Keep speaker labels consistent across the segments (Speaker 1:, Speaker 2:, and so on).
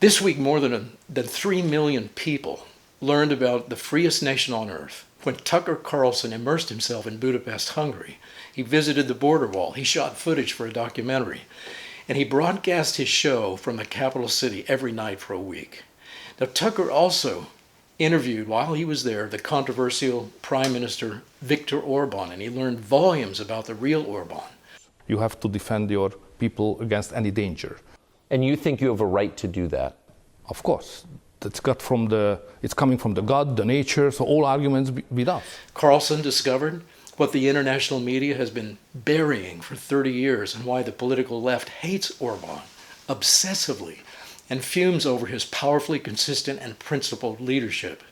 Speaker 1: This week, more than 3 million people learned about the freest nation on earth when Tucker Carlson immersed himself in Budapest, Hungary. He visited the border wall. He shot footage for a documentary. And he broadcast his show from the capital city every night for a week. Now, Tucker also interviewed, while he was there, the controversial Prime Minister Viktor Orban, and he learned volumes about the real Orban.
Speaker 2: You have to defend your people against any danger.
Speaker 3: And you think you have a right to do that?
Speaker 2: Of course. It's coming from the God, the nature, so all arguments with us.
Speaker 1: Carlson discovered what the international media has been burying for 30 years and why the political left hates Orban obsessively and fumes over his powerfully consistent and principled leadership.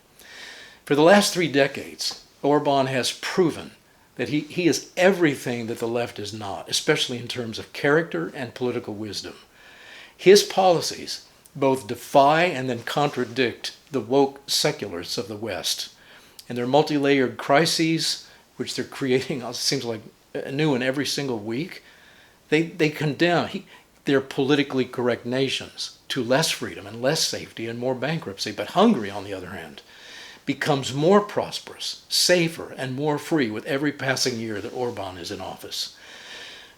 Speaker 1: For the last 3 decades, Orban has proven that he is everything that the left is not, especially in terms of character and political wisdom. His policies both defy and then contradict the woke secularists of the West. And their multi-layered crises, which they're creating, it seems like a new one every single week, they condemn their politically correct nations to less freedom and less safety and more bankruptcy. But Hungary, on the other hand, becomes more prosperous, safer, and more free with every passing year that Orban is in office.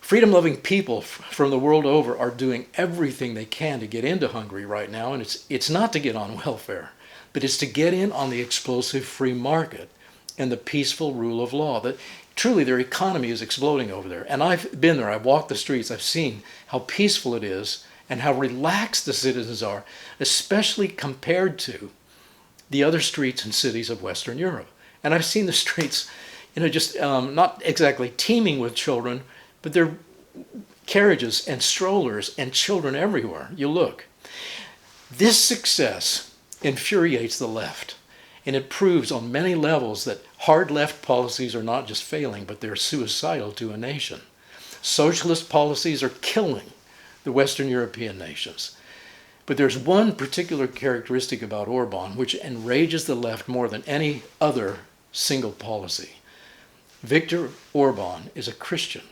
Speaker 1: Freedom-loving people from the world over are doing everything they can to get into Hungary right now, and it's not to get on welfare, but it's to get in on the explosive free market and the peaceful rule of law. That truly their economy is exploding over there. And I've been there, I've walked the streets, I've seen how peaceful it is and how relaxed the citizens are, especially compared to the other streets and cities of Western Europe. And I've seen the streets, just not exactly teeming with children, but there are carriages and strollers and children everywhere you look. This success infuriates the left, and it proves on many levels that hard left policies are not just failing, but they're suicidal to a nation. Socialist policies are killing the Western European nations. But there's one particular characteristic about Orban which enrages the left more than any other single policy. Viktor Orban is a Christian.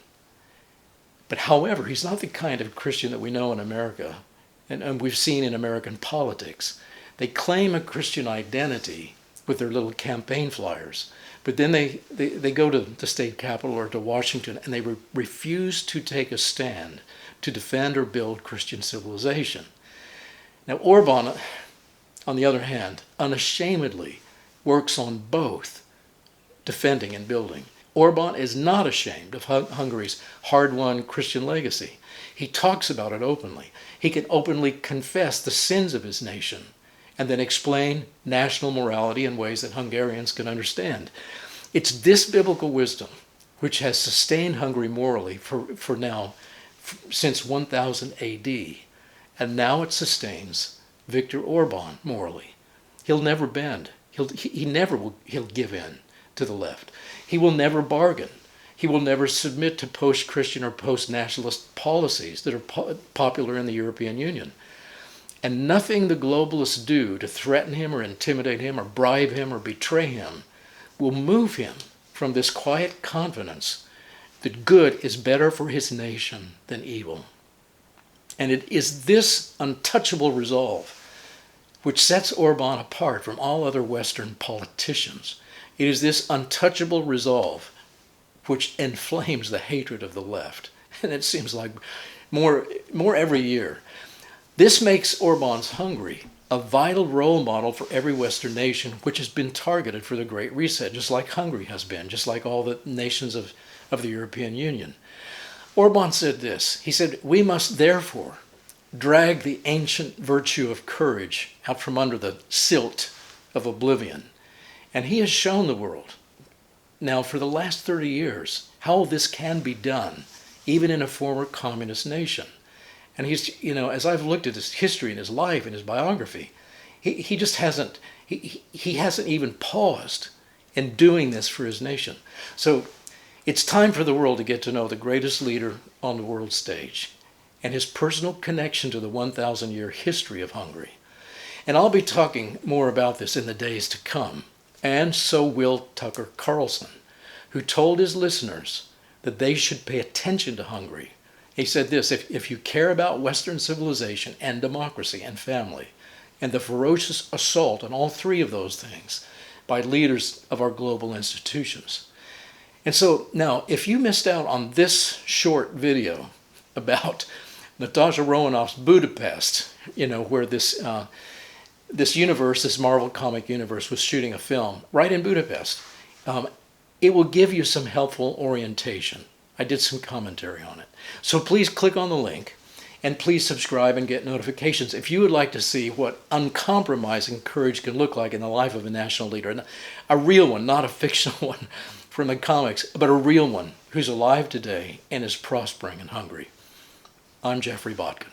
Speaker 1: But however, he's not the kind of Christian that we know in America and we've seen in American politics. They claim a Christian identity with their little campaign flyers, but then they go to the state capitol or to Washington and they refuse to take a stand to defend or build Christian civilization. Now Orban, on the other hand, unashamedly works on both defending and building. Orban is not ashamed of Hungary's hard-won Christian legacy. He talks about it openly. He can openly confess the sins of his nation and then explain national morality in ways that Hungarians can understand. It's this biblical wisdom which has sustained Hungary morally for now, since 1000 AD, and now it sustains Viktor Orban morally. He'll never bend. He'll give in to the left. He will never bargain. He will never submit to post-Christian or post-nationalist policies that are popular in the European Union. And nothing the globalists do to threaten him or intimidate him or bribe him or betray him will move him from this quiet confidence that good is better for his nation than evil. And it is this untouchable resolve which sets Orban apart from all other Western politicians. It is this untouchable resolve which inflames the hatred of the left. And it seems like more every year. This makes Orban's Hungary a vital role model for every Western nation which has been targeted for the Great Reset, just like Hungary has been, just like all the nations of the European Union. Orban said this. He said, "We must therefore drag the ancient virtue of courage out from under the silt of oblivion." And he has shown the world now for the last 30 years how this can be done, even in a former communist nation. And he's, as I've looked at his history and his life and his biography, he just hasn't, he hasn't even paused in doing this for his nation. So it's time for the world to get to know the greatest leader on the world stage and his personal connection to the 1,000-year history of Hungary. And I'll be talking more about this in the days to come. And so will Tucker Carlson, who told his listeners that they should pay attention to Hungary He said this, if you care about Western civilization and democracy and family, and the ferocious assault on all three of those things by leaders of our global institutions. And so now, if you missed out on this short video about Natasha Romanoff's Budapest, where this universe, this Marvel comic universe, was shooting a film right in Budapest, it will give you some helpful orientation. I did some commentary on it. So please click on the link, and please subscribe and get notifications if you would like to see what uncompromising courage can look like in the life of a national leader. A real one, not a fictional one from the comics, but a real one who's alive today and is prospering in Hungary. I'm Jeffrey Botkin.